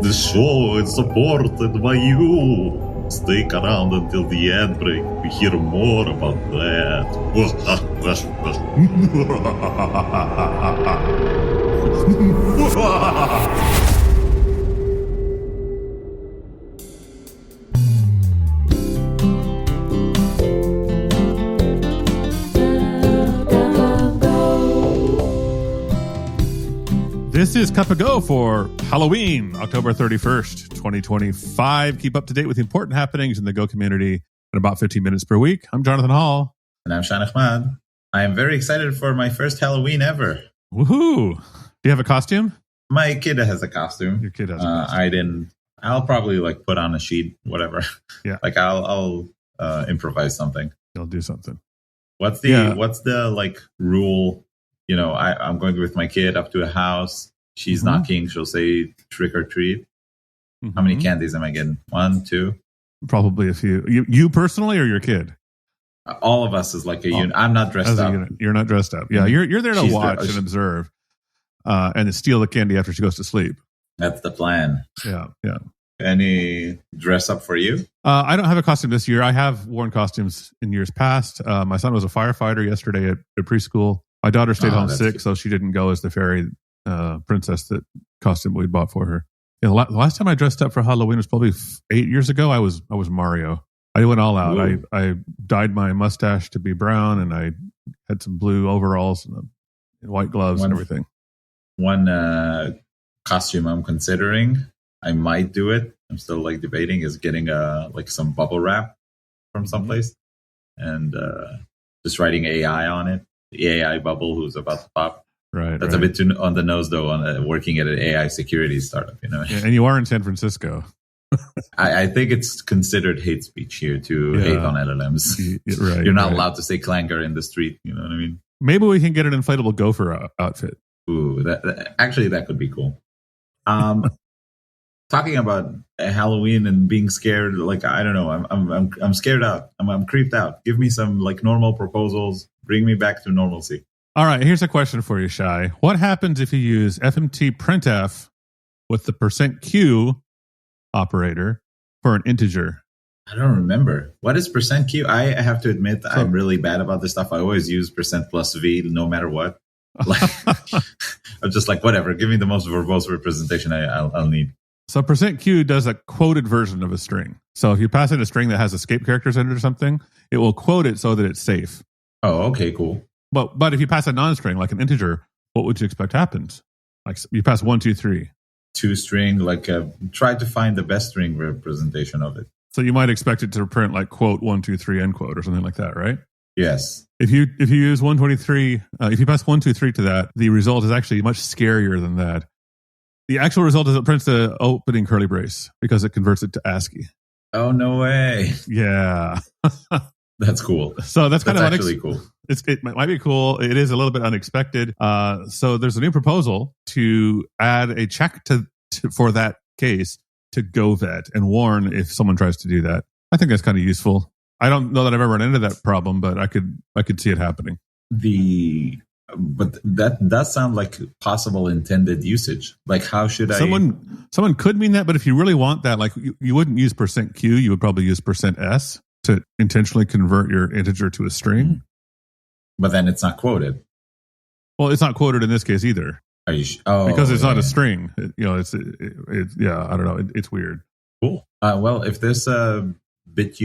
The show is supported by you. Stick around until the ad break to hear more about that. This is Cup of Go for Halloween, October 31st, 2025. Keep up to date with the important happenings in the Go community in about 15 minutes per week. I'm Jonathan Hall. And I'm Shan Ahmad. I am very excited for my first Halloween ever. Woohoo! Do you have a costume? My kid has a costume. Your kid has a costume. I'll probably put on a sheet, whatever. Yeah. I'll improvise something. You'll do something. What's the rule? You know, I'm going with my kid up to a house. She's knocking. She'll say trick or treat. Mm-hmm. How many candies am I getting? 1, 2? Probably a few. You personally or your kid? All of us is like a unit. I'm not dressed up. You're not dressed up. Yeah, you're there to watch and observe and to steal the candy after she goes to sleep. That's the plan. Yeah. Any dress up for you? I don't have a costume this year. I have worn costumes in years past. My son was a firefighter yesterday at preschool. My daughter stayed home sick, so she didn't go as the fairy princess that costume we bought for her. You know, the last time I dressed up for Halloween was probably 8 years ago. I was Mario. I went all out. I dyed my mustache to be brown, and I had some blue overalls and white gloves and everything. One costume I'm considering, I might do it. I'm still debating, is getting some bubble wrap from someplace and just writing AI on it. The AI bubble who's about to pop. Right. That's a bit too on the nose, though, on working at an AI security startup, you know. Yeah, and you are in San Francisco. I think it's considered hate speech here to hate on LLMs. Right. You're not allowed to say clanger in the street, you know what I mean? Maybe we can get an inflatable gopher outfit. Ooh, that could be cool. Talking about Halloween and being scared, I don't know, I'm scared out. I'm creeped out. Give me some normal proposals. Bring me back to normalcy. All right, here's a question for you, Shai. What happens if you use FMT printf with the %q operator for an integer? I don't remember. What is %q? I have to admit, I'm really bad about this stuff. I always use %+v no matter what. I'm just whatever. Give me the most verbose representation I'll need. So %q does a quoted version of a string. So if you pass in a string that has escape characters in it or something, it will quote it so that it's safe. Oh, okay, cool. But if you pass a non-string, like an integer, what would you expect happens? You pass 1, 2, 3. 2 string, try to find the best string representation of it. So you might expect it to print quote 1, 2, 3 end quote or something like that, right? Yes. If you use 123, if you pass 1, 2, 3 to that, the result is actually much scarier than that. The actual result is it prints the opening curly brace because it converts it to ASCII. Oh, no way. Yeah. That's cool. So that's kind of actually cool. It might be cool. It is a little bit unexpected. So there's a new proposal to add a check to for that case to GoVet and warn if someone tries to do that. I think that's kind of useful. I don't know that I've ever run into that problem, but I could see it happening. But that does sound like possible intended usage. How should Someone could mean that, but if you really want that, you wouldn't use %q, you would probably use %s to intentionally convert your integer to a string. But then it's not quoted. Well, it's not quoted in this case either. Are you because it's not a string. I don't know. It's weird. Cool. Well, if there's a bit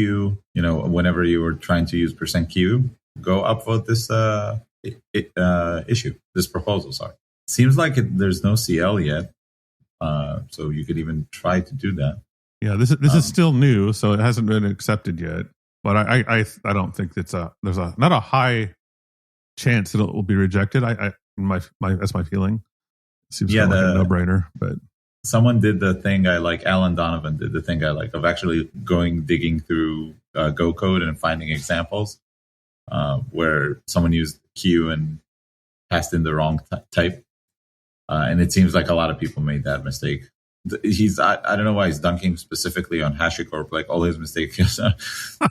whenever you were trying to use %q, go upvote this issue, this proposal. Sorry. Seems like there's no CL yet, so you could even try to do that. Yeah, this is still new, so it hasn't been accepted yet. But I don't think there's not a high chance that it will be rejected. That's my feeling. It seems like a no-brainer. But someone did the thing I like. Alan Donovan did the thing I like of actually digging through Go code and finding examples where someone used Q and passed in the wrong type, and it seems like a lot of people made that mistake. I don't know why he's dunking specifically on HashiCorp. All his mistakes.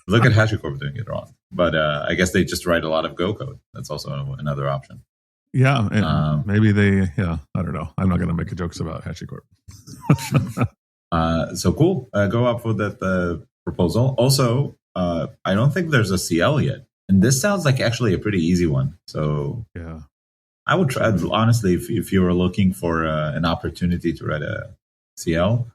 Look at HashiCorp doing it wrong. But I guess they just write a lot of Go code. That's also another option. Yeah, and maybe they. Yeah, I don't know. I'm not going to make jokes about HashiCorp. So cool. Go up for that proposal. Also, I don't think there's a CL yet, and this sounds like actually a pretty easy one. So yeah, I would try. Honestly, if you were looking for an opportunity to write a CL,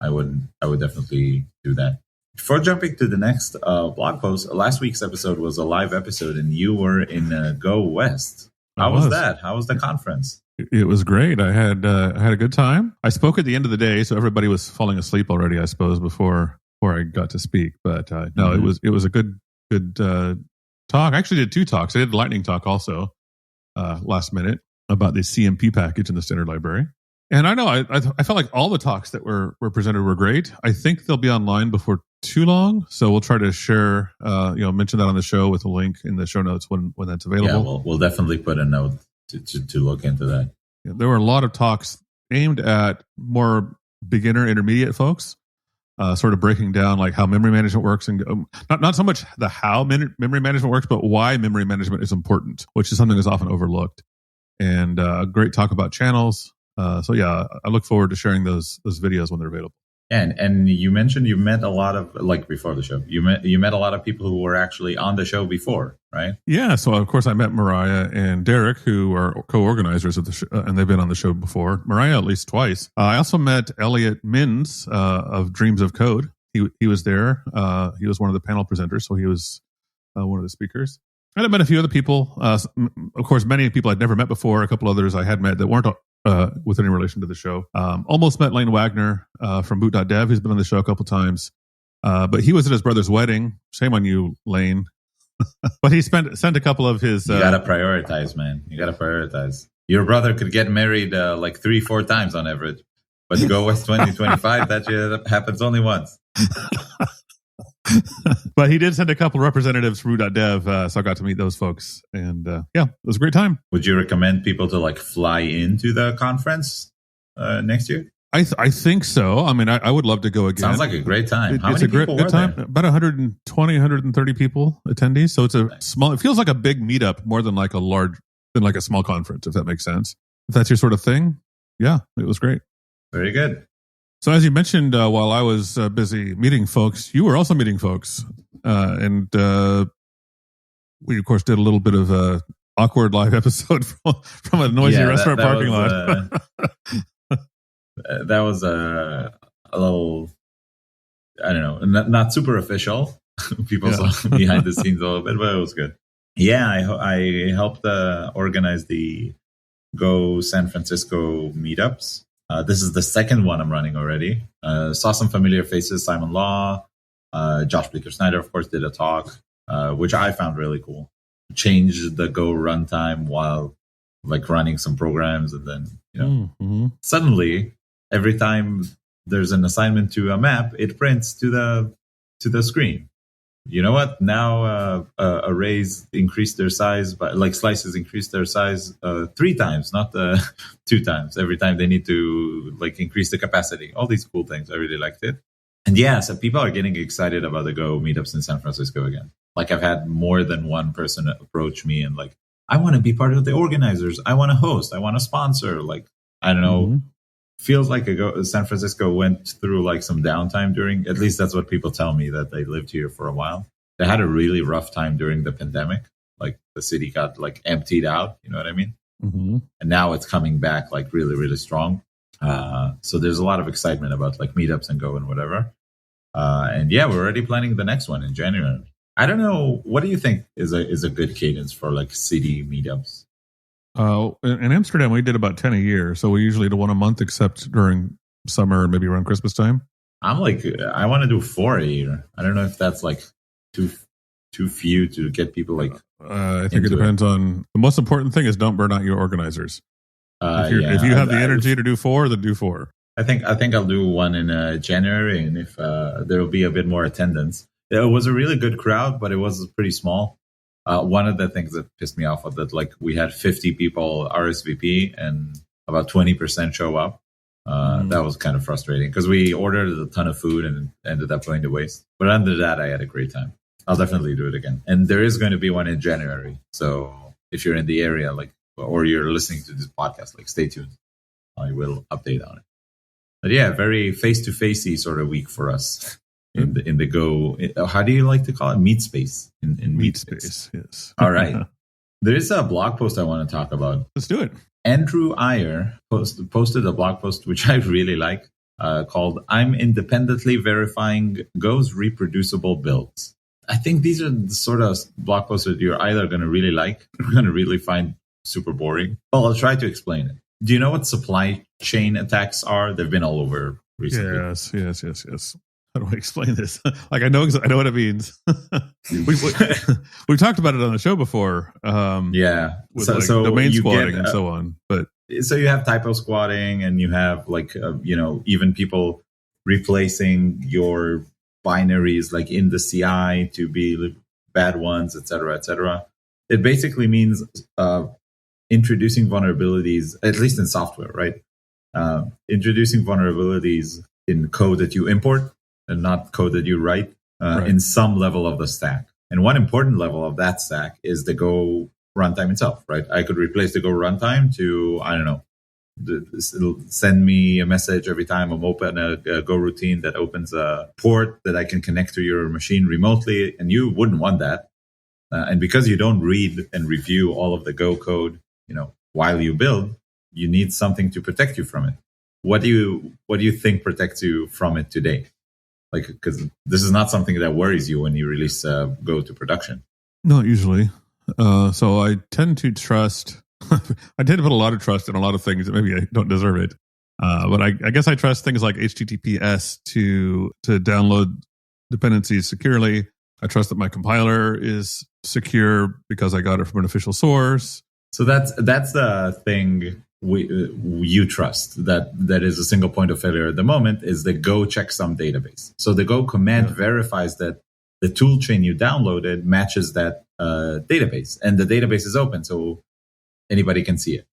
I would definitely do that. Before jumping to the next blog post, last week's episode was a live episode, and you were in Go West. How was that? How was the conference? It was great. I had a good time. I spoke at the end of the day, so everybody was falling asleep already, I suppose, before I got to speak. But no, it was a good talk. I actually did 2 talks. I did a lightning talk also last minute about the CMP package in the standard library. And I know I felt like all the talks that were presented were great. I think they'll be online before too long, so we'll try to share, mention that on the show with a link in the show notes when that's available. Yeah, we'll definitely put a note to look into that. Yeah, there were a lot of talks aimed at more beginner, intermediate folks, sort of breaking down like how memory management works, and not so much the how memory management works, but why memory management is important, which is something that's often overlooked. And a great talk about channels. So yeah, I look forward to sharing those videos when they're available. And you mentioned you met a lot of, like, before the show, you met a lot of people who were actually on the show before, right? Yeah. So of course I met Mariah and Derek, who are co-organizers of the show, and they've been on the show before. Mariah at least twice. I also met Elliot Mins of Dreams of Code. He was there. He was one of the panel presenters, so he was one of the speakers. And I met a few other people. Of course, many people I'd never met before. A couple others I had met that weren't with any relation to the show. Almost met Lane Wagner from boot.dev, who's been on the show a couple times. But he was at his brother's wedding. Shame on you, Lane. But he sent a couple of his... You got to prioritize, man. You got to prioritize. Your brother could get married like 3-4 times on average. But to Go West 2025, that happens only once. But he did send a couple representatives from boot.dev, so I got to meet those folks. And yeah, it was a great time. Would you recommend people to like fly into the conference next year? I think so. I mean, I would love to go again. Sounds like a great time. How many people good were time. there? About 120, 130 people attendees. So it's small. It feels like a big meetup more than like a small conference, if that makes sense. If that's your sort of thing, yeah, it was great. Very good. So as you mentioned, while I was busy meeting folks, you were also meeting folks, and we of course did a little bit of a awkward live episode from a noisy restaurant parking lot. That was a little, I don't know, not super official. People saw behind the scenes a little bit, but it was good. Yeah, I helped organize the Go San Francisco meetups. This is the second one I'm running already. Saw some familiar faces. Simon Law, Josh Bleeker-Snyder, of course, did a talk, which I found really cool. Changed the Go runtime while like running some programs, and then suddenly every time there's an assignment to a map, it prints to the screen. You know what? Now arrays increase their size, but like slices increase their size 3 times, not 2 times. Every time they need to like increase the capacity. All these cool things. I really liked it. And yeah, so people are getting excited about the Go meetups in San Francisco again. Like I've had more than one person approach me and like, I want to be part of the organizers. I want to host. I want to sponsor. Like, I don't know. Feels like San Francisco went through like some downtime during, at least that's what people tell me, that they lived here for a while. They had a really rough time during the pandemic. Like the city got like emptied out, you know what I mean? And now it's coming back like really, really strong. So there's a lot of excitement about like meetups and Go and whatever. And yeah, we're already planning the next one in January. I don't know. What do you think is a good cadence for like city meetups? In Amsterdam, we did about 10 a year. So we usually do one a month, except during summer and maybe around Christmas time. I'm like, I want to do 4 a year. I don't know if that's like too few to get people like. I think it depends on, the most important thing is don't burn out your organizers. If you have the energy to do 4, then do 4. I think I'll do one in January, and if there will be a bit more attendance. It was a really good crowd, but it was pretty small. One of the things that pissed me off was that like we had 50 people RSVP and about 20% show up. That was kind of frustrating because we ordered a ton of food and ended up going to waste. But under that, I had a great time. I'll definitely do it again. And there is going to be one in January. So if you're in the area, like or you're listening to this podcast, like stay tuned. I will update on it. But yeah, very face-to-facey sort of week for us in the Go. How do you like to call it? Meet space in Meet space. Yes. All right. There is a blog post I want to talk about. Let's do it. Andrew Iyer posted a blog post which I really like called "I'm Independently Verifying Go's Reproducible Builds." I think these are the sort of blog posts that you're either going to really like or going to really find super boring. Well, I'll try to explain it. Do you know what supply chain attacks are? They've been all over recently. Yes. How do I explain this? Like I know what it means. We've talked about it on the show before. Yeah, with domain squatting and so on. But so you have typo squatting, and you have even people replacing your binaries like in the CI to be bad ones, etc., etc. It basically means introducing vulnerabilities, at least in software, right? Introducing vulnerabilities in code that you import and not code that you write in some level of the stack. And one important level of that stack is the Go runtime itself, right? I could replace the Go runtime to, I don't know, it'll send me a message every time I'm open a Go routine that opens a port that I can connect to your machine remotely. And you wouldn't want that. And because you don't read and review all of the Go code, while you build, you need something to protect you from it. What do you think protects you from it today? Like, because this is not something that worries you when you release Go to production. Not usually. So I tend to trust. I tend to put a lot of trust in a lot of things that maybe I don't deserve it. But I guess I trust things like HTTPS to download dependencies securely. I trust that my compiler is secure because I got it from an official source. So that's the thing you trust that is a single point of failure at the moment is the Go checksum database. So the Go command verifies that the tool chain you downloaded matches that database, and the database is open, so anybody can see it.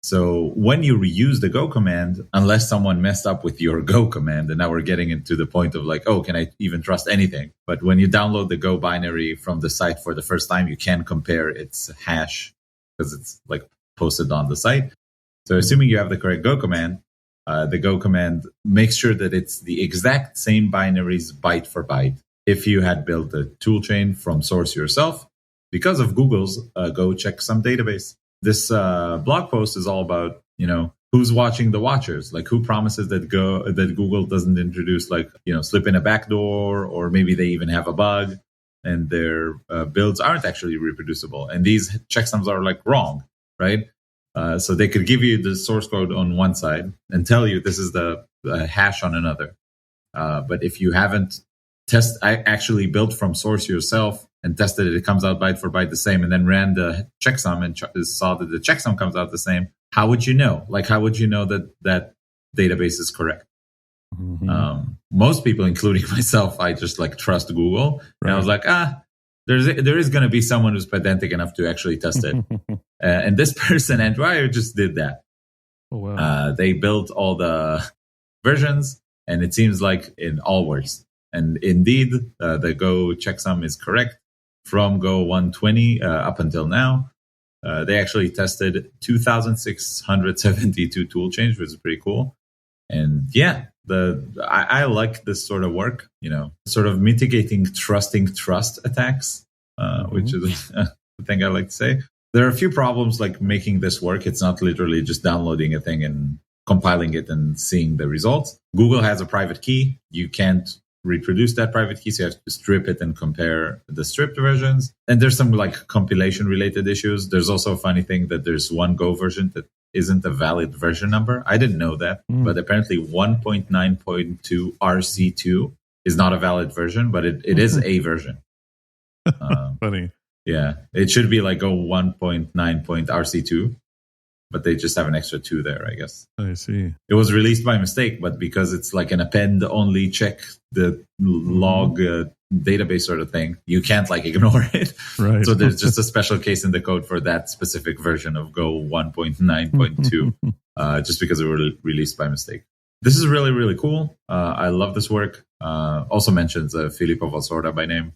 So when you reuse the Go command, unless someone messed up with your Go command, and now we're getting into the point of like, oh, can I even trust anything? But when you download the Go binary from the site for the first time, you can compare its hash because it's like posted on the site. So assuming you have the correct Go command, the Go command makes sure that it's the exact same binaries byte for byte. If you had built a toolchain from source yourself, because of Google's Go checksum database. This blog post is all about, who's watching the watchers, like who promises that Google doesn't introduce slip in a backdoor, or maybe they even have a bug and their builds aren't actually reproducible. And these checksums are wrong, right? So they could give you the source code on one side and tell you this is the hash on another. But if you haven't actually built from source yourself and tested it comes out byte for byte the same, and then ran the checksum and saw that the checksum comes out the same, how would you know? How would you know that database is correct? Mm-hmm. Most people, including myself, I just trust Google. Right. And I was like, there is going to be someone who's pedantic enough to actually test it. And this person, Andrew Iyer, just did that. Oh, wow. They built all the versions, and it seems like it all works. And indeed, the Go checksum is correct from Go 120 up until now. They actually tested 2,672 tool change, which is pretty cool. And yeah, I like this sort of work, sort of mitigating trusting trust attacks, which is the thing I like to say. There are a few problems making this work. It's not literally just downloading a thing and compiling it and seeing the results. Google has a private key. You can't reproduce that private key, so you have to strip it and compare the stripped versions. And there's some compilation related issues. There's also a funny thing that there's one Go version that isn't a valid version number. I didn't know that, but apparently 1.9.2 RC2 is not a valid version, but it is a version. Funny. Yeah, it should be Go 1.9 RC2, but they just have an extra 2 there, I guess. I see. It was released by mistake, but because it's an append only check the log database sort of thing, you can't ignore it. Right. So there's just a special case in the code for that specific version of Go 1.9.2, just because it was released by mistake. This is really, really cool. I love this work. Also mentions Filippo Valsorda by name.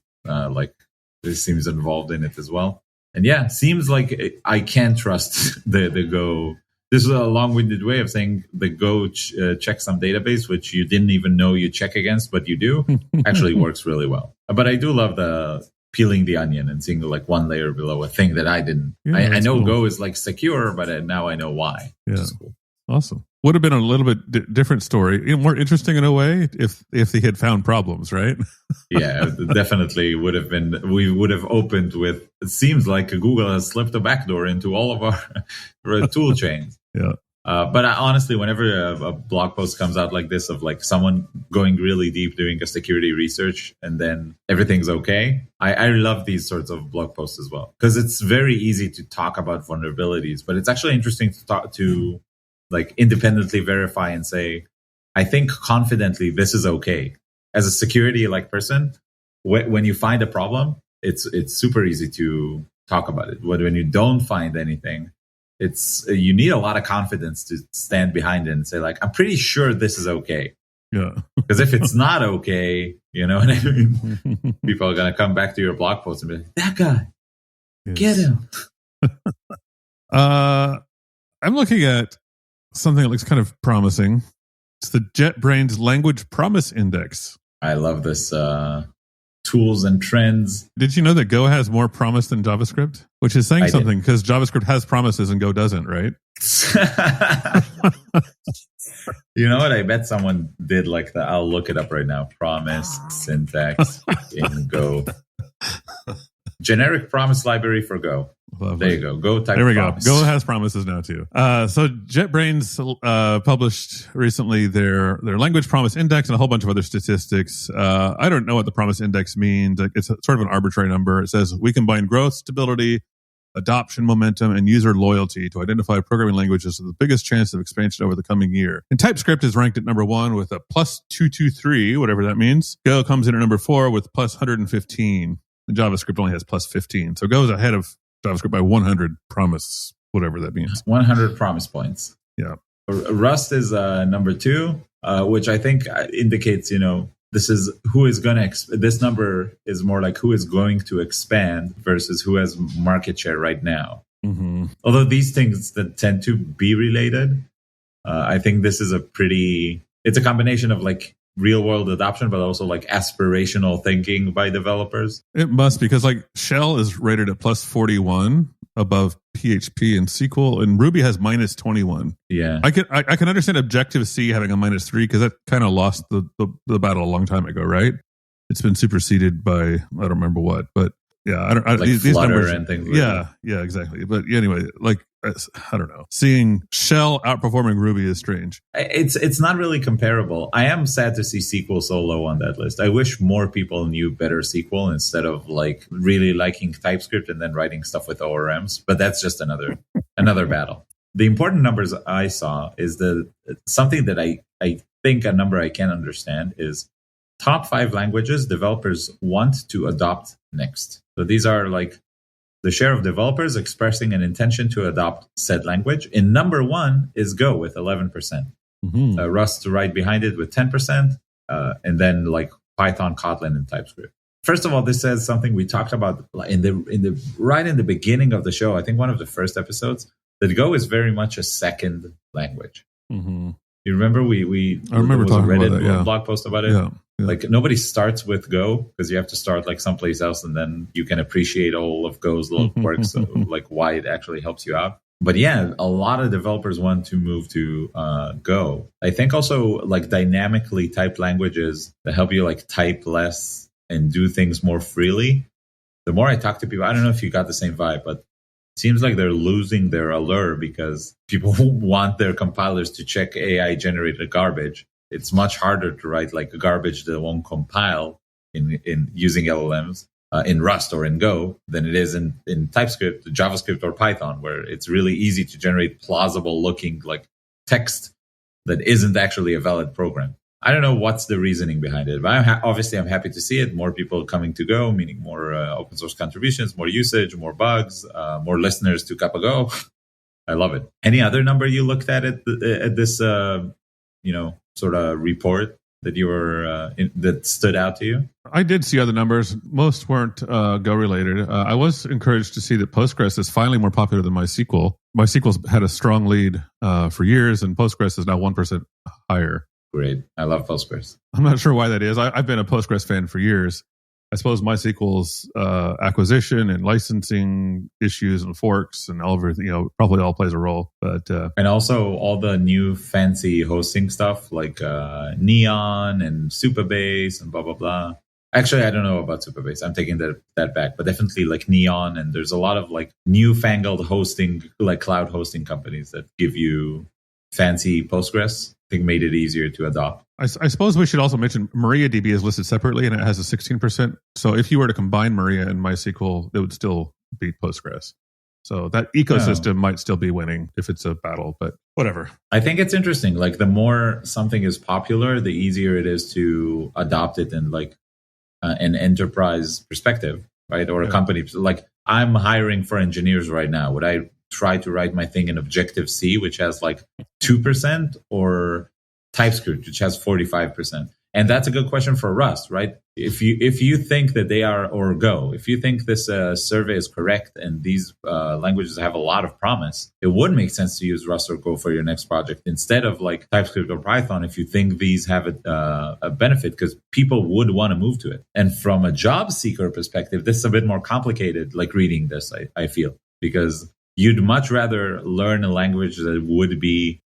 He seems involved in it as well. And yeah, seems like I can trust the Go. This is a long-winded way of saying the Go check some database, which you didn't even know you check against, but you do, actually works really well. But I do love the peeling the onion and seeing like one layer below a thing that I didn't. Yeah, I know cool. Go is like secure, but now I know why. Yeah. Which is cool. Awesome. Would have been a little bit different story, more interesting in a way if they had found problems, right? Yeah, definitely would have been. We would have opened with. It seems like Google has slipped a backdoor into all of our tool chains. Yeah. But honestly, whenever a blog post comes out like this of like someone going really deep doing a security research and then everything's okay, I love these sorts of blog posts as well, because it's very easy to talk about vulnerabilities, but it's actually interesting to talk to like independently verify and say, I think confidently this is okay. As a security like person, when you find a problem, it's super easy to talk about it. But when you don't find anything, you need a lot of confidence to stand behind it and say like, I'm pretty sure this is okay. Yeah. Because if it's not okay, you know what I mean? People are going to come back to your blog post and be like, that guy, Yes. get him. I'm looking at something that looks kind of promising. It's the JetBrains Language Promise Index. I love this tools and trends. Did you know that Go has more promise than JavaScript? Which is saying I something, because JavaScript has promises and Go doesn't, right? You know what? I bet someone did like that. I'll look it up right now. Promise syntax in Go. Generic promise library for Go. Lovely. There you go. Go type. There we promise. go. Go has promises now too. So JetBrains published recently their language promise index and a whole bunch of other statistics. I don't know what the promise index means. It's sort of an arbitrary number. It says we combine growth, stability, adoption momentum, and user loyalty to identify programming languages with the biggest chance of expansion over the coming year. And TypeScript is ranked at number 1 with a plus 223, whatever that means. Go comes in at number 4 with plus 115. And JavaScript only has plus 15. So Go is ahead of JavaScript by 100 promise, whatever that means. 100 promise points. Yeah. Rust is number 2, which I think indicates, this is who is going to, this number is more like who is going to expand versus who has market share right now. Mm-hmm. Although these things that tend to be related, I think this is it's a combination of like real world adoption, but also like aspirational thinking by developers. It must, because like Shell is rated at plus 41 above PHP and SQL, and Ruby has minus 21. Yeah. I can understand Objective-C having a minus 3 because that kind of lost the battle a long time ago, right? It's been superseded by, I don't remember what, but yeah, these Flutter numbers, and things like that. Yeah, exactly. But anyway, like, I don't know. Seeing Shell outperforming Ruby is strange. It's not really comparable. I am sad to see SQL so low on that list. I wish more people knew better SQL instead of like really liking TypeScript and then writing stuff with ORMs. But that's just another battle. The important numbers I saw is something that I think a number I can understand is top 5 languages developers want to adopt next. So these are like the share of developers expressing an intention to adopt said language. In number 1 is Go with 11%. Mm-hmm. Rust right behind it with 10%. And then like Python, Kotlin, and TypeScript. First of all, this says something we talked about in the beginning of the show. I think one of the first episodes, that Go is very much a second language. Mm-hmm. You remember I remember talking Reddit about that, yeah. blog post about it? Yeah. Like nobody starts with Go because you have to start like someplace else, and then you can appreciate all of Go's little quirks, like why it actually helps you out. But yeah, a lot of developers want to move to Go. I think also like dynamically typed languages that help you like type less and do things more freely. The more I talk to people, I don't know if you got the same vibe, but it seems like they're losing their allure because people want their compilers to check AI generated garbage. It's much harder to write like a garbage that won't compile in using LLMs in Rust or in Go than it is in TypeScript, JavaScript, or Python, where it's really easy to generate plausible looking like text that isn't actually a valid program. I don't know what's the reasoning behind it, but obviously I'm happy to see it. More people coming to Go, meaning more open source contributions, more usage, more bugs, more listeners to Kappa Go. I love it. Any other number you looked at this, sort of report that you were that stood out to you? I did see other numbers. Most weren't Go related. I was encouraged to see that Postgres is finally more popular than MySQL. MySQL's had a strong lead for years, and Postgres is now 1% higher. Great. I love Postgres. I'm not sure why that is. I've been a Postgres fan for years. I suppose MySQL's acquisition and licensing issues and forks and all everything, probably all plays a role. But and also all the new fancy hosting stuff like Neon and Supabase and blah blah blah. Actually, I don't know about Supabase. I'm taking that back, but definitely like Neon, and there's a lot of like newfangled hosting, like cloud hosting companies that give you fancy Postgres. I think made it easier to adopt. I suppose we should also mention MariaDB is listed separately, and it has a 16%. So if you were to combine Maria and MySQL, it would still beat Postgres. So that ecosystem might still be winning if it's a battle, but whatever. I think it's interesting. Like the more something is popular, the easier it is to adopt it in like an enterprise perspective, right? Or a company. Like I'm hiring for engineers right now. Would I try to write my thing in Objective-C, which has like 2%, or TypeScript, which has 45%? And that's a good question for Rust, right? If you think that they are, or Go, if you think this survey is correct and these languages have a lot of promise, it would make sense to use Rust or Go for your next project instead of like TypeScript or Python if you think these have a benefit, because people would want to move to it. And from a job seeker perspective, this is a bit more complicated, like reading this, I feel, because you'd much rather learn a language that would be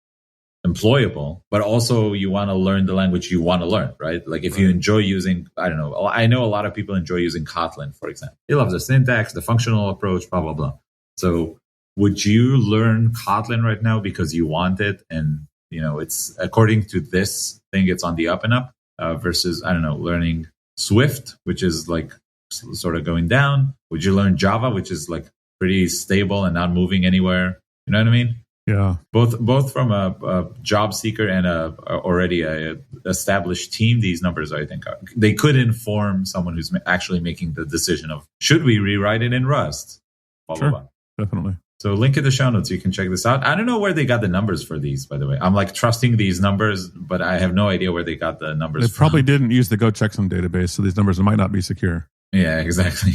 employable, but also you want to learn the language you want to learn, right? Like if you enjoy using, I don't know, I know a lot of people enjoy using Kotlin, for example. They love the syntax, the functional approach, blah, blah, blah. So would you learn Kotlin right now because you want it? And, it's according to this thing, it's on the up and up versus, I don't know, learning Swift, which is like sort of going down. Would you learn Java, which is like pretty stable and not moving anywhere? You know what I mean? Yeah. Both from a job seeker and already a established team, these numbers, I think, they could inform someone who's actually making the decision of, should we rewrite it in Rust? Blah, sure, blah, blah. Definitely. So link in the show notes. You can check this out. I don't know where they got the numbers for these, by the way. I'm like trusting these numbers, but I have no idea where they got the numbers They probably didn't use the Go Checksum database, so these numbers might not be secure. Yeah, exactly.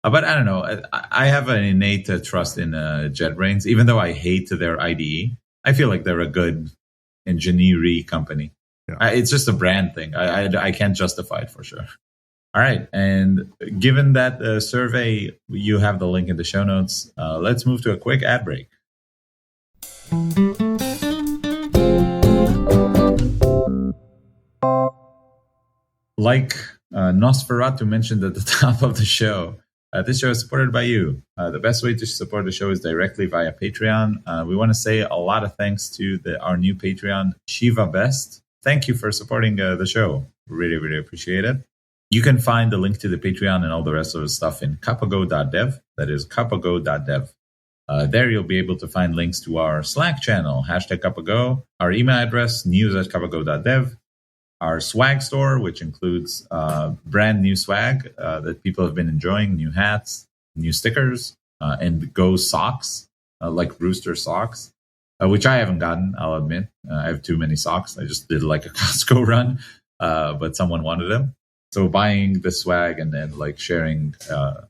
But I don't know. I have an innate trust in JetBrains, even though I hate their IDE. I feel like they're a good engineering company. Yeah. It's just a brand thing. I can't justify it for sure. All right. And given that survey, you have the link in the show notes. Let's move to a quick ad break. Like Nosferatu mentioned at the top of the show, this show is supported by you. The best way to support the show is directly via Patreon. We want to say a lot of thanks to our new Patreon, Shiva Best. Thank you for supporting the show. Really, really appreciate it. You can find the link to the Patreon and all the rest of the stuff in kapago.dev. That is kapago.dev. There you'll be able to find links to our Slack channel, #Kapago, our email address, news@kapago.dev, our swag store, which includes brand new swag that people have been enjoying, new hats, new stickers, and Go socks, like Rooster socks, which I haven't gotten, I'll admit. I have too many socks. I just did like a Costco run, but someone wanted them. So buying the swag and then like sharing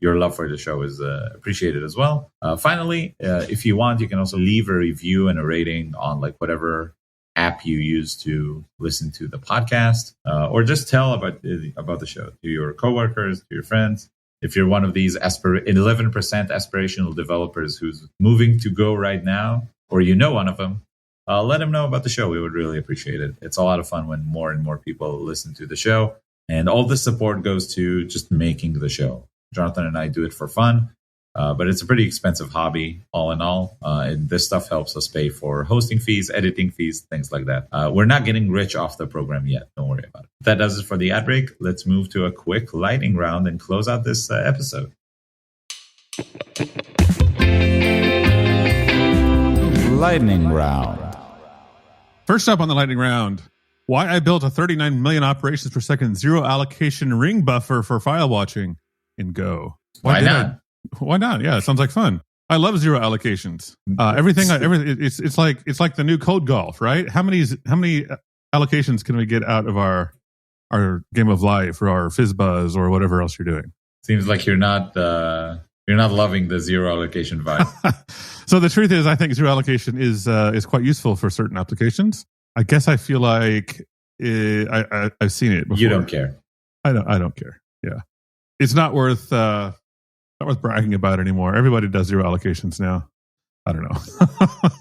your love for the show is appreciated as well. Finally, if you want, you can also leave a review and a rating on like whatever app you use to listen to the podcast, or just tell about the show to your coworkers, to your friends. If you're one of these 11% aspirational developers who's moving to Go right now, or one of them, let them know about the show. We would really appreciate it. It's a lot of fun when more and more people listen to the show. And all the support goes to just making the show. Jonathan and I do it for fun, but it's a pretty expensive hobby, all in all. And this stuff helps us pay for hosting fees, editing fees, things like that. We're not getting rich off the program yet. Don't worry about it. That does it for the ad break. Let's move to a quick lightning round and close out this episode. Lightning round. First up on the lightning round, why I built a 39 million operations per second zero allocation ring buffer for file watching in Go. Why not? Why not? Yeah, it sounds like fun. I love zero allocations. It's like the new code golf, right? How many allocations can we get out of our our Game of Life or our FizzBuzz or whatever else you're doing. Seems like you're not loving the zero allocation vibe. So the truth is, I think zero allocation is quite useful for certain applications. I guess I feel like I've seen it before. You don't care. I don't care. Yeah, it's not worth bragging about anymore. Everybody does zero allocations now. I don't know.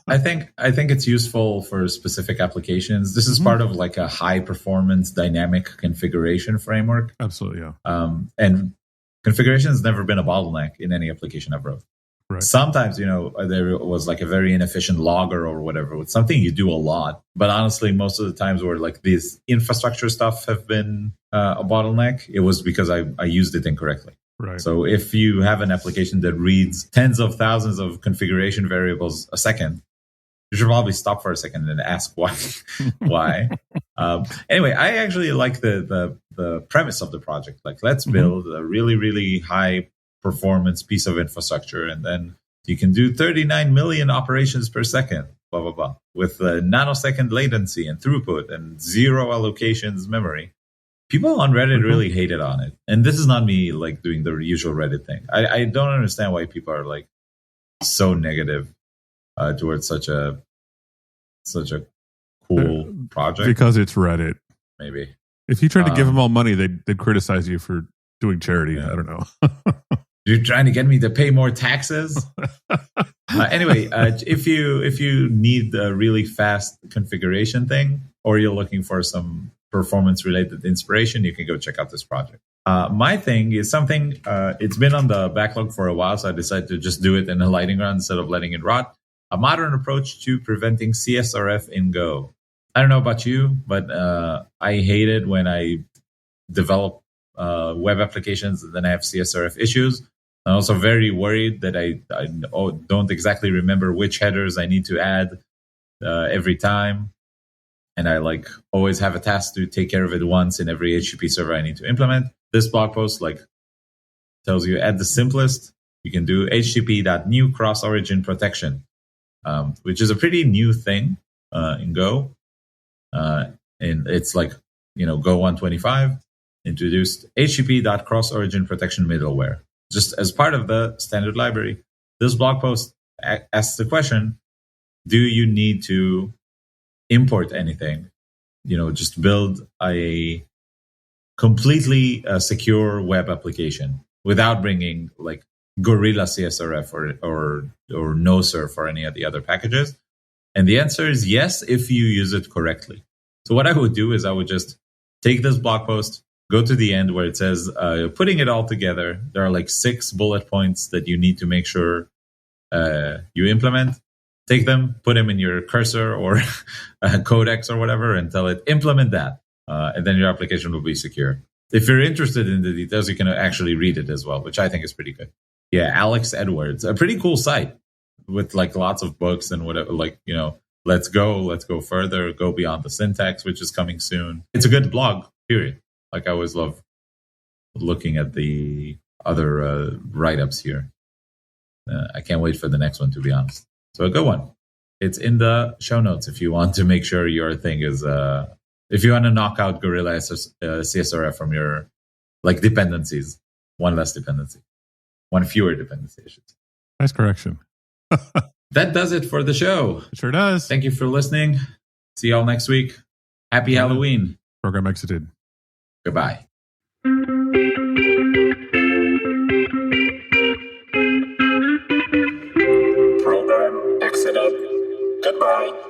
I think it's useful for specific applications. This is part of like a high performance dynamic configuration framework. Absolutely, yeah. And configuration has never been a bottleneck in any application I've wrote. Right. Sometimes, there was like a very inefficient logger or whatever. It's something you do a lot. But honestly, most of the times where like these infrastructure stuff have been a bottleneck, it was because I used it incorrectly. Right. So if you have an application that reads tens of thousands of configuration variables a second, you should probably stop for a second and ask why. Why? Anyway, I actually like the premise of the project. Like, let's build a really, really high performance piece of infrastructure, and then you can do 39 million operations per second, blah, blah, blah, with nanosecond latency and throughput and zero allocations memory. People on Reddit really hated on it. And this is not me like doing the usual Reddit thing. I don't understand why people are like so negative towards such a cool project. Because it's Reddit. Maybe. If you tried to give them all money, they'd criticize you for doing charity. Yeah. I don't know. You're trying to get me to pay more taxes? Anyway, if you need a really fast configuration thing, or you're looking for some performance-related inspiration, you can go check out this project. My thing is something, it's been on the backlog for a while, so I decided to just do it in a lightning round instead of letting it rot. A modern approach to preventing CSRF in Go. I don't know about you, but I hate it when I develop web applications and then I have CSRF issues. I'm also very worried that I don't exactly remember which headers I need to add every time. And I like always have a task to take care of it once in every HTTP server I need to implement. This blog post like tells you at the simplest, you can do http.new cross-origin protection, which is a pretty new thing in Go. And it's like, Go 125 introduced http.cross-origin protection middleware. Just as part of the standard library, this blog post asks the question, do you need to import anything? Just build a completely secure web application without bringing like Gorilla CSRF or NoSurf or any of the other packages. And the answer is yes, if you use it correctly. So what I would do is I would just take this blog post, go to the end where it says, putting it all together, there are like 6 bullet points that you need to make sure you implement. Take them, put them in your cursor or codex or whatever, and tell it, implement that. And then your application will be secure. If you're interested in the details, you can actually read it as well, which I think is pretty good. Yeah, Alex Edwards, a pretty cool site with like lots of books and whatever, let's go further, go beyond the syntax, which is coming soon. It's a good blog, period. Like I always love looking at the other write-ups here. I can't wait for the next one, to be honest. So a good one. It's in the show notes if you want to make sure your thing is, if you want to knock out Gorilla CSRF from your like dependencies, one less dependency, one fewer dependency, I should say. Nice correction. That does it for the show. It sure does. Thank you for listening. See y'all next week. Happy Halloween. Program exited. Goodbye. Program exited. Goodbye.